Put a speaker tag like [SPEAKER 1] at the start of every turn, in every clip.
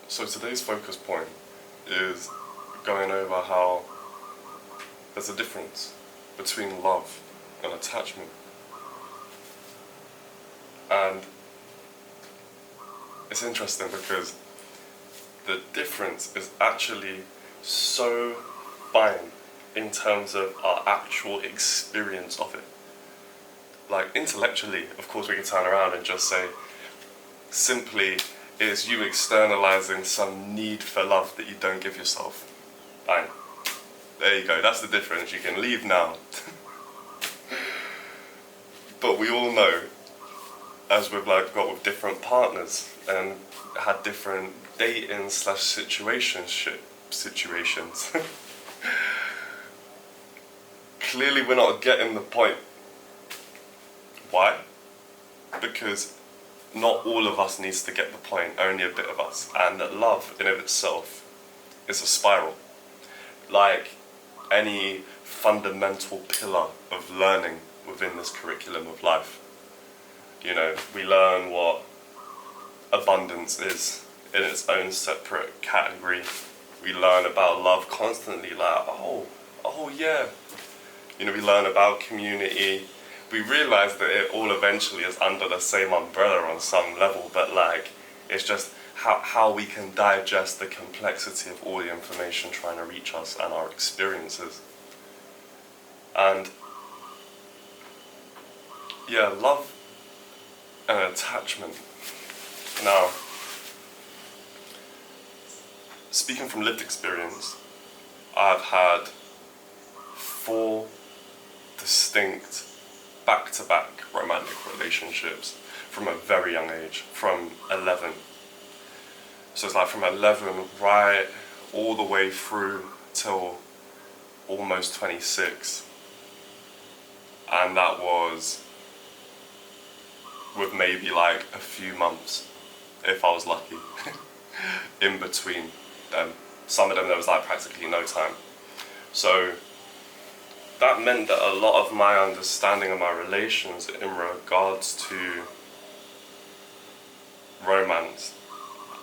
[SPEAKER 1] So today's focus point is going over how there's a difference between love and attachment. And it's interesting because the difference is actually so fine in terms of our actual experience of it. Like intellectually, of course, we can turn around and just say, simply is you externalizing some need for love that you don't give yourself. Bang. There you go, that's the difference. You can leave now. But we all know, as we've got with different partners and had different dating / situations, clearly we're not getting the point. Why? Because not all of us needs to get the point, only a bit of us. And that love in of itself is a spiral. Like any fundamental pillar of learning within this curriculum of life. You know, we learn what abundance is in its own separate category. We learn about love constantly, like, oh yeah. You know, we learn about community. We realise that it all eventually is under the same umbrella on some level, but like, it's just how we can digest the complexity of all the information trying to reach us and our experiences. And yeah, love and attachment. Now, speaking from lived experience, I've had 4 distinct back-to-back romantic relationships from a very young age, from 11. So it's like from 11 right all the way through till almost 26. And that was with maybe like a few months, if I was lucky, in between them. Some of them there was like practically no time. So that meant that a lot of my understanding of my relations in regards to romance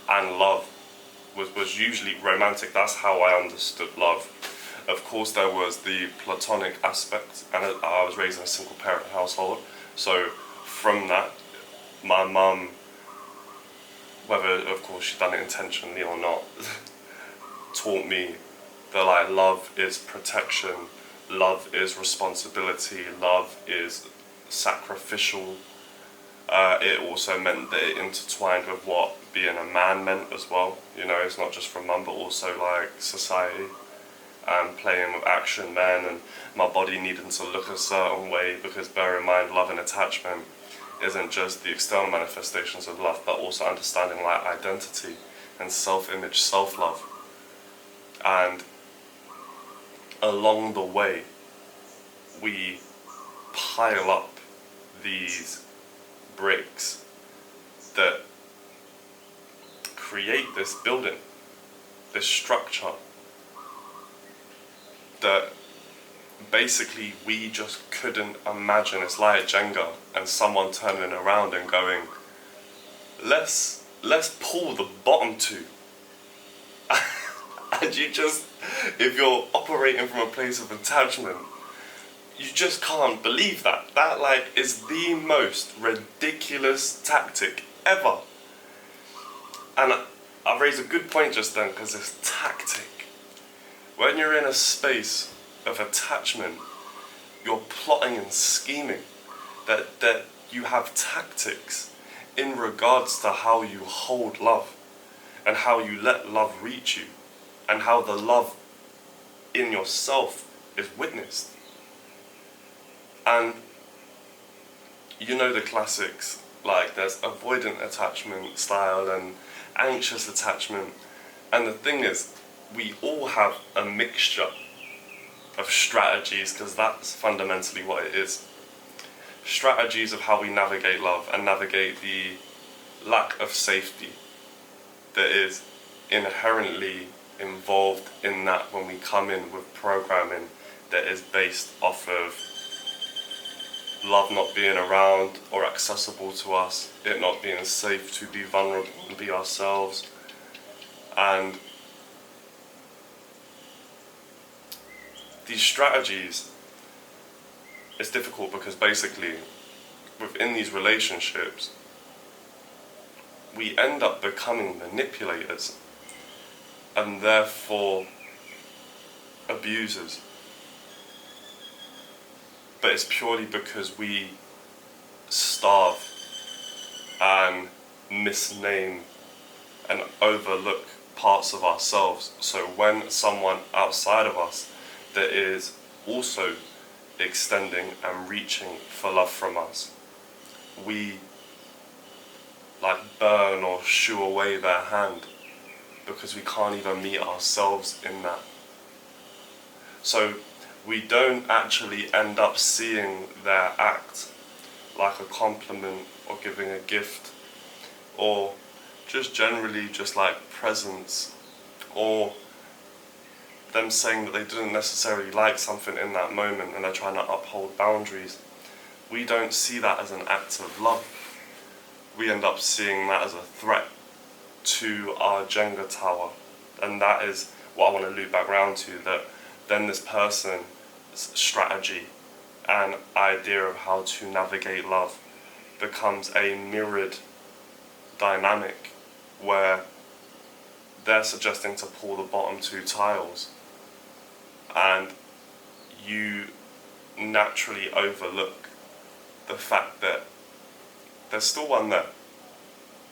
[SPEAKER 1] and love was usually romantic. That's how I understood love. Of course there was the platonic aspect, and I was raised in a single parent household, so from that my mum, whether of course she'd done it intentionally or not, taught me that like love is protection, love is responsibility, love is sacrificial. It also meant that it intertwined with what being a man meant as well. You know, it's not just from mum, but also like society and playing with action men and my body needing to look a certain way, because bear in mind, love and attachment isn't just the external manifestations of love, but also understanding like identity and self-image, self-love. And along the way, we pile up these bricks that create this building, this structure that basically we just couldn't imagine. It's like Jenga and someone turning around and going, let's pull the bottom 2. And you just, if you're operating from a place of attachment, you just can't believe that. That like is the most ridiculous tactic ever. And I raised a good point just then, because it's tactic. When you're in a space of attachment, you're plotting and scheming, that you have tactics in regards to how you hold love and how you let love reach you and how the love in yourself is witnessed. And you know the classics, like there's avoidant attachment style and anxious attachment, and the thing is, we all have a mixture of strategies, because that's fundamentally what it is. Strategies of how we navigate love and navigate the lack of safety that is inherently involved in that when we come in with programming that is based off of love not being around or accessible to us, it not being safe to be vulnerable and be ourselves. And these strategies, it's difficult because basically within these relationships we end up becoming manipulators and therefore abusers. But it's purely because we starve and misname and overlook parts of ourselves. So when someone outside of us that is also extending and reaching for love from us, we like burn or shoo away their hand because we can't even meet ourselves in that. So we don't actually end up seeing their act like a compliment or giving a gift or just generally just like presence or them saying that they didn't necessarily like something in that moment and they're trying to uphold boundaries. We don't see that as an act of love. We end up seeing that as a threat to our Jenga tower. And that is what I want to loop back around to, that then this person's strategy and idea of how to navigate love becomes a mirrored dynamic where they're suggesting to pull the bottom two tiles and you naturally overlook the fact that there's still one there.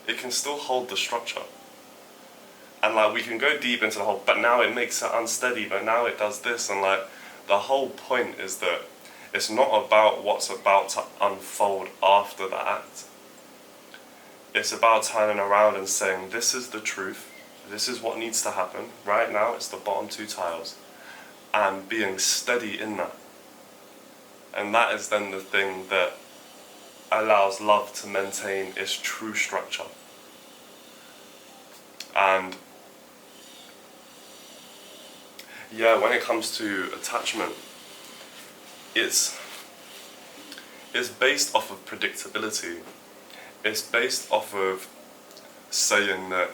[SPEAKER 1] It can still hold the structure. And like we can go deep into the whole, but now it makes it unsteady, but now it does this, and like the whole point is that it's not about what's about to unfold after the act. It's about turning around and saying, this is the truth, this is what needs to happen. Right now it's the bottom two tiles. And being steady in that. And that is then the thing that allows love to maintain its true structure. And yeah, when it comes to attachment, it's based off of predictability. It's based off of saying that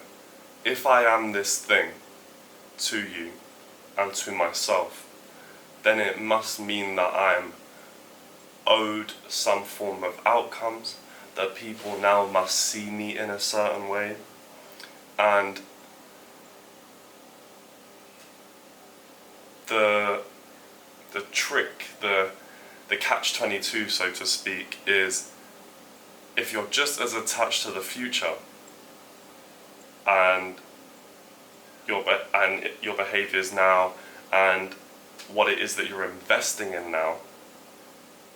[SPEAKER 1] if I am this thing to you and to myself, then it must mean that I'm owed some form of outcomes, that people now must see me in a certain way. And the trick, the catch-22, so to speak, is if you're just as attached to the future and your behaviors now and what it is that you're investing in now,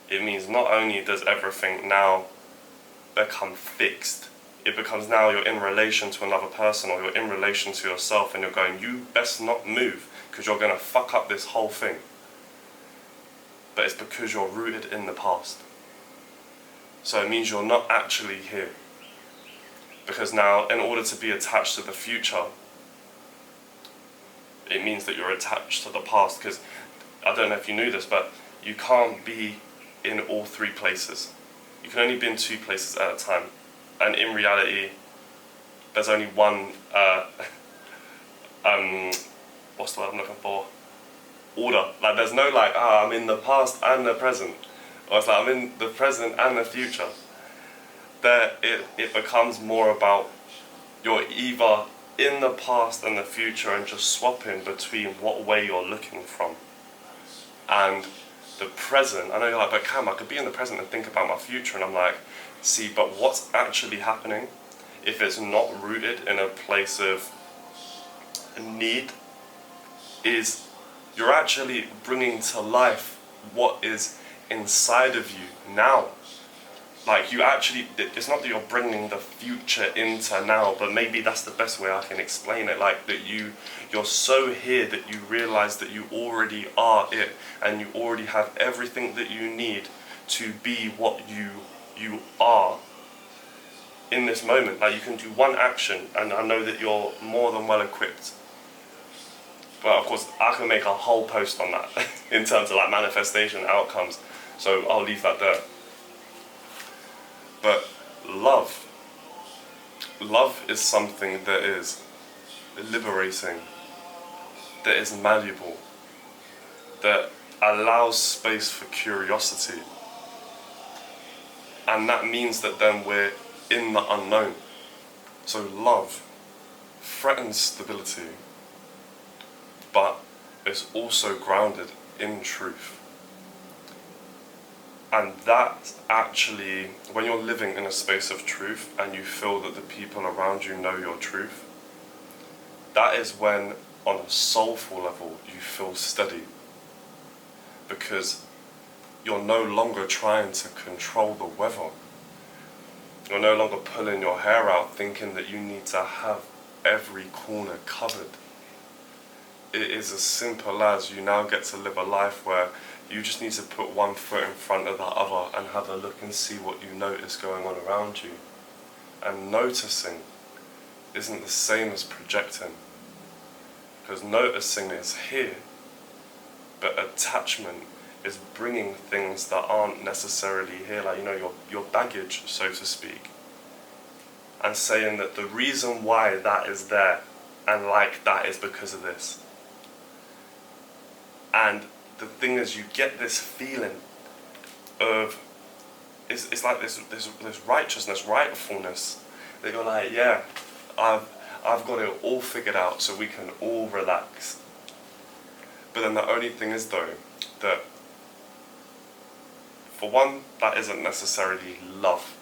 [SPEAKER 1] it means not only does everything now become fixed, it becomes now you're in relation to another person or you're in relation to yourself and you're going, you best not move because you're going to fuck up this whole thing. But it's because you're rooted in the past. So it means you're not actually here. Because now, in order to be attached to the future, it means that you're attached to the past. Because I don't know if you knew this, but you can't be in all three places. You can only be in two places at a time. And in reality, there's only one, what's the word I'm looking for? Order. Like there's no like, I'm in the past and the present. Or it's like I'm in the present and the future. There, it becomes more about you're either in the past and the future and just swapping between what way you're looking from. And the present, I know you're like, but Cam, I could be in the present and think about my future, and I'm like, see, but what's actually happening, if it's not rooted in a place of need, is you're actually bringing to life what is inside of you now. Like you actually, it's not that you're bringing the future into now, but maybe that's the best way I can explain it. Like that you're so here that you realize that you already are it, and you already have everything that you need to be what you are in this moment. Like you can do one action, and I know that you're more than well equipped. But of course, I can make a whole post on that in terms of like manifestation outcomes. So I'll leave that there. But love is something that is liberating, that is malleable, that allows space for curiosity. And that means that then we're in the unknown. So love threatens stability, but it's also grounded in truth. And that actually, when you're living in a space of truth and you feel that the people around you know your truth, that is when, on a soulful level, you feel steady. Because you're no longer trying to control the weather. You're no longer pulling your hair out thinking that you need to have every corner covered. It is as simple as you now get to live a life where you just need to put one foot in front of the other and have a look and see what you notice going on around you. And noticing isn't the same as projecting. Because noticing is here, but attachment is bringing things that aren't necessarily here, like, your baggage, so to speak, and saying that the reason why that is there and like that is because of this. And the thing is, you get this feeling of, it's like this righteousness, rightfulness, that you're like, yeah, I've got it all figured out so we can all relax. But then the only thing is, though, that for one, that isn't necessarily love.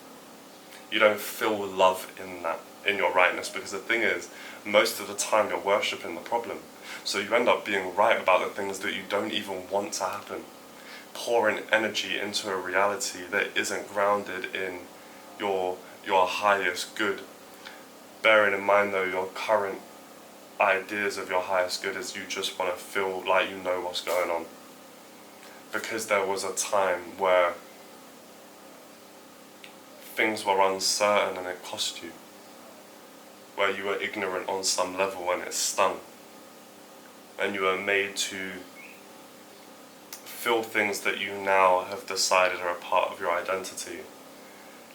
[SPEAKER 1] You don't feel love in that, in your rightness, because the thing is, most of the time you're worshipping the problem. So you end up being right about the things that you don't even want to happen. Pouring energy into a reality that isn't grounded in your highest good. Bearing in mind, though, your current ideas of your highest good is you just want to feel like you know what's going on. Because there was a time where things were uncertain and it cost you. Where you were ignorant on some level and it stung. And you were made to feel things that you now have decided are a part of your identity.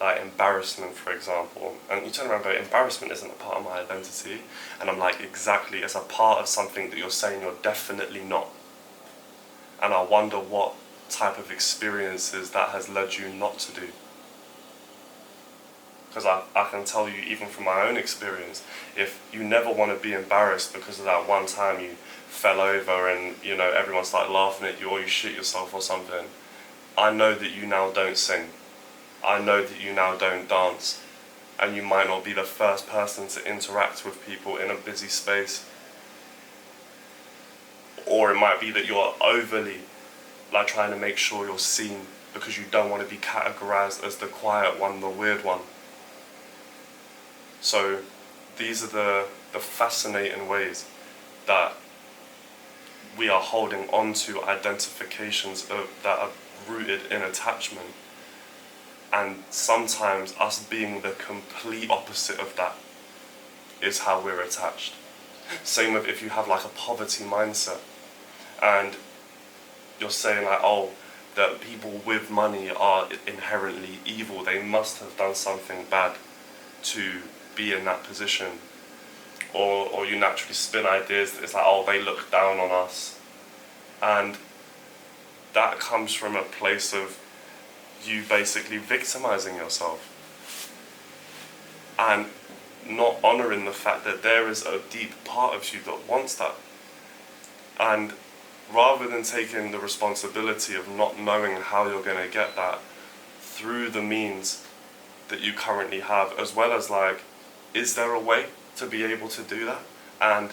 [SPEAKER 1] Like embarrassment, for example. And you turn around and go, embarrassment isn't a part of my identity. And I'm like, exactly, it's a part of something that you're saying you're definitely not. And I wonder what type of experiences that has led you not to do. Because I can tell you, even from my own experience, if you never want to be embarrassed because of that one time you fell over and everyone started laughing at you, or you shit yourself or something, I know that you now don't sing. I know that you now don't dance. And you might not be the first person to interact with people in a busy space. Or it might be that you're overly trying to make sure you're seen because you don't want to be categorized as the quiet one, the weird one. So these are the fascinating ways that we are holding on to identifications that are rooted in attachment. And sometimes us being the complete opposite of that is how we're attached. Same with if you have a poverty mindset and you're saying that people with money are inherently evil, they must have done something bad to be in that position. Or you naturally spin ideas that it's they look down on us. And that comes from a place of you basically victimizing yourself and not honoring the fact that there is a deep part of you that wants that. And rather than taking the responsibility of not knowing how you're going to get that through the means that you currently have, as well as is there a way to be able to do that and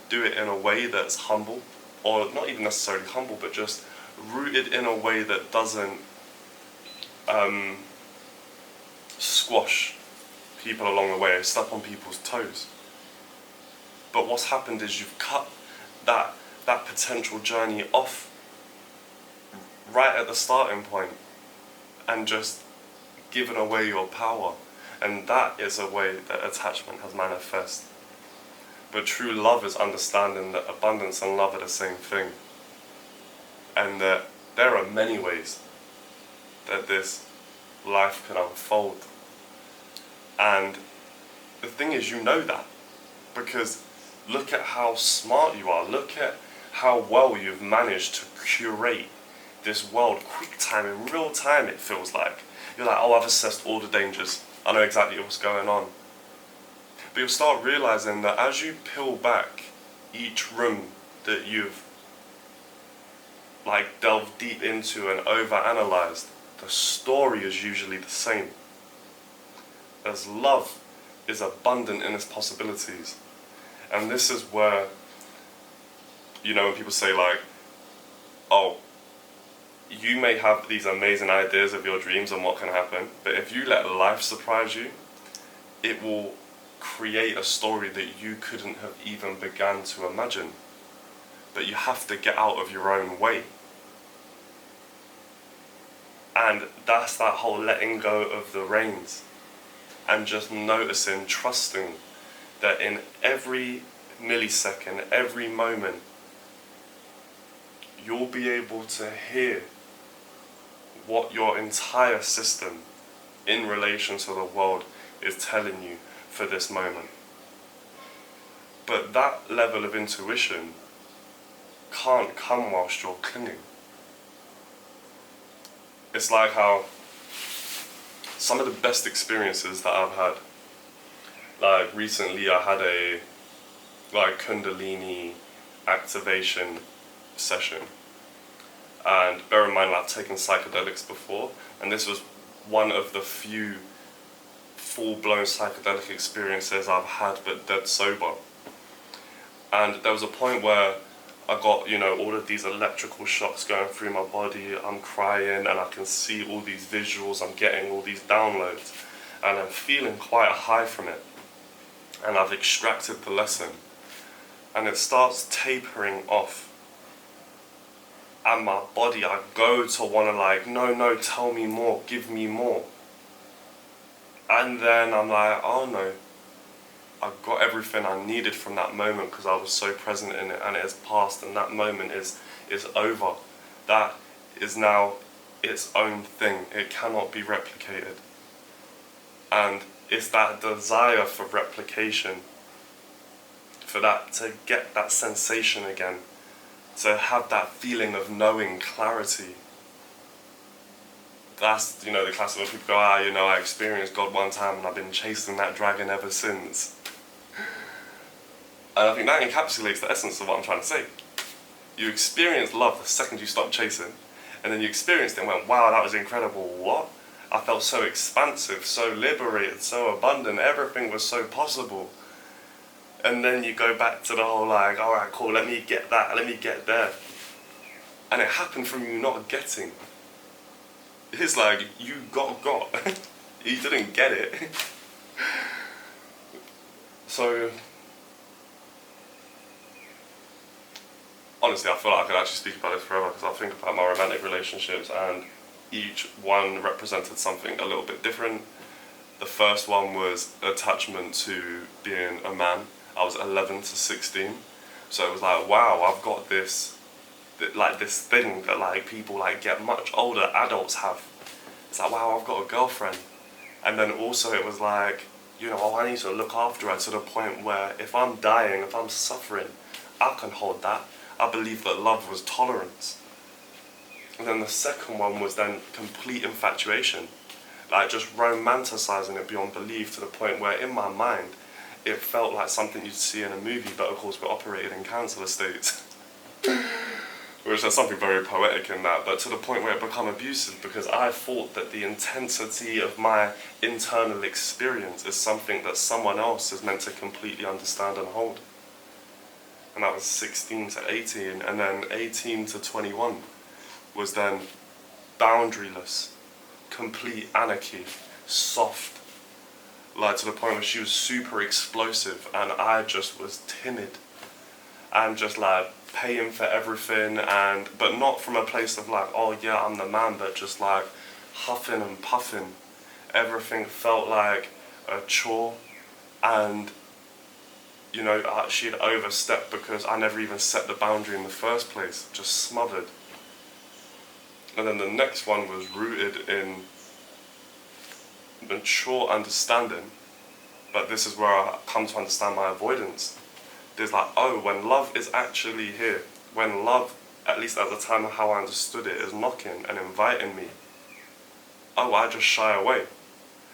[SPEAKER 1] do it in a way that's humble, or not even necessarily humble, but just rooted in a way that doesn't squash people along the way, step on people's toes. But what's happened is you've cut that potential journey off right at the starting point and just given away your power. And that is a way that attachment has manifest. But true love is understanding that abundance and love are the same thing. And that there are many ways that this life can unfold. And the thing is, you know that. Because Look at how smart you are. Look at how well you've managed to curate this world quick time, in real time it feels like. You're like, oh, I've assessed all the dangers. I know exactly what's going on. But you'll start realizing that as you peel back each room that you've like delved deep into and overanalyzed, the story is usually the same. As love is abundant in its possibilities. And this is where, you know, when people say like, oh, you may have these amazing ideas of your dreams and what can happen, but if you let life surprise you, it will create a story that you couldn't have even begun to imagine. But you have to get out of your own way. And that's that whole letting go of the reins. And just noticing, trusting that in every millisecond, every moment, you'll be able to hear what your entire system in relation to the world is telling you for this moment. But that level of intuition can't come whilst you're clinging. It's like how some of the best experiences that I've had, like recently I had a like Kundalini activation session. And bear in mind, I've taken psychedelics before, and this was one of the few full-blown psychedelic experiences I've had, but dead sober. And there was a point where I got, you know, all of these electrical shocks going through my body, I'm crying, and I can see all these visuals, I'm getting all these downloads, and I'm feeling quite high from it. And I've extracted the lesson, and it starts tapering off. And my body, I go to want to like, no, tell me more, give me more. And then I'm like, oh no, I got everything I needed from that moment because I was so present in it, and it has passed, and that moment is over. That is now its own thing. It cannot be replicated. And it's that desire for replication, for that to get that sensation again, to have that feeling of knowing clarity. That's, you know, the classic where people go, you know, I experienced God one time and I've been chasing that dragon ever since. And I think that encapsulates the essence of what I'm trying to say. You experience love the second you stop chasing, and then you experienced it and went, wow, that was incredible. What? I felt so expansive, so liberated, so abundant, everything was so possible. And then you go back to the whole like, alright, cool, let me get that, let me get there. And it happened from you not getting. It's like, you got. You didn't get it. So, honestly, I feel like I could actually speak about this forever, because I think about my romantic relationships and each one represented something a little bit different. The first one was attachment to being a man. I was 11 to 16, so it was like, wow, I've got this thing that like people like get much older adults have. It's like, wow, I've got a girlfriend. And then also it was like, you know, oh, I need to look after her to the point where if I'm dying, if I'm suffering, I can hold that. I believe that love was tolerance. And then the second one was then complete infatuation, like just romanticizing it beyond belief to the point where in my mind it felt like something you'd see in a movie, but of course we're operated in council estates. Which there's something very poetic in that, but to the point where it became abusive because I thought that the intensity of my internal experience is something that someone else is meant to completely understand and hold. And that was 16 to 18, and then 18 to 21 was then boundaryless, complete anarchy, soft, like to the point where she was super explosive and I just was timid and just like paying for everything, but not from a place of like, oh yeah, I'm the man, but just like huffing and puffing. Everything felt like a chore, and you know, she'd overstepped because I never even set the boundary in the first place, just smothered. And then the next one was rooted in mature understanding, but this is where I come to understand my avoidance. there's like, oh, when love is actually here, when love, at least at the time of how I understood it, is knocking and inviting me, oh, I just shy away.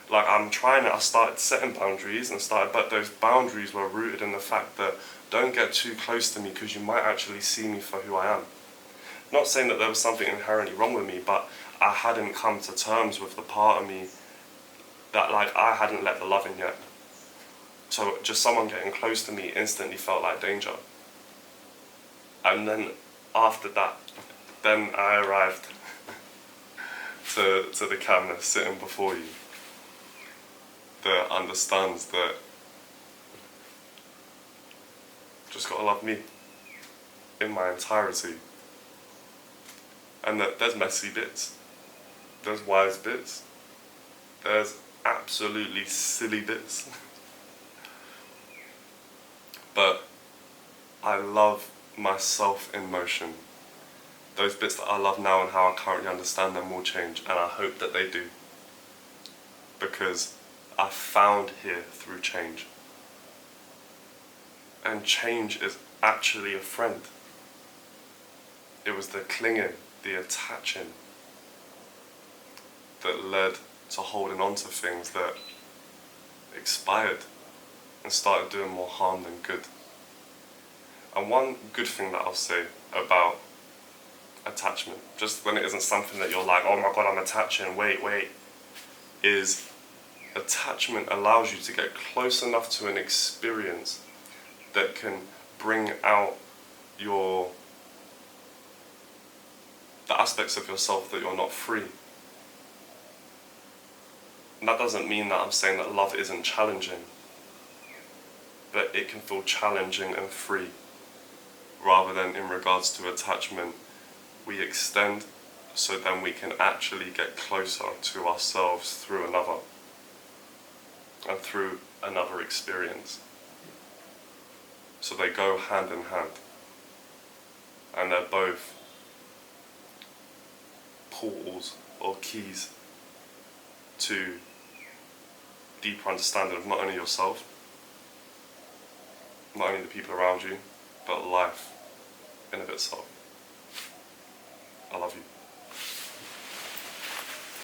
[SPEAKER 1] Like I started setting boundaries but those boundaries were rooted in the fact that don't get too close to me because you might actually see me for who I am. Not saying that there was something inherently wrong with me, but I hadn't come to terms with the part of me that like I hadn't let the love in yet. So just someone getting close to me instantly felt like danger. And then after that, then I arrived to the camera sitting before you that understands that just gotta love me in my entirety. And that there's messy bits, there's wise bits, there's absolutely silly bits. But I love myself in motion. Those bits that I love now and how I currently understand them will change, and I hope that they do. Because I found here through change. And change is actually a friend. It was the clinging, the attaching, that led to holding on to things that expired and started doing more harm than good. And one good thing that I'll say about attachment, just when it isn't something that you're like, oh my god, I'm attaching, wait, is attachment allows you to get close enough to an experience that can bring out the aspects of yourself that you're not free. And that doesn't mean that I'm saying that love isn't challenging, but it can feel challenging and free, rather than in regards to attachment, we extend so then we can actually get closer to ourselves through another and through another experience. So they go hand in hand, and they're both portals or keys to deeper understanding of not only yourself, not only the people around you, but life in of itself. I love you.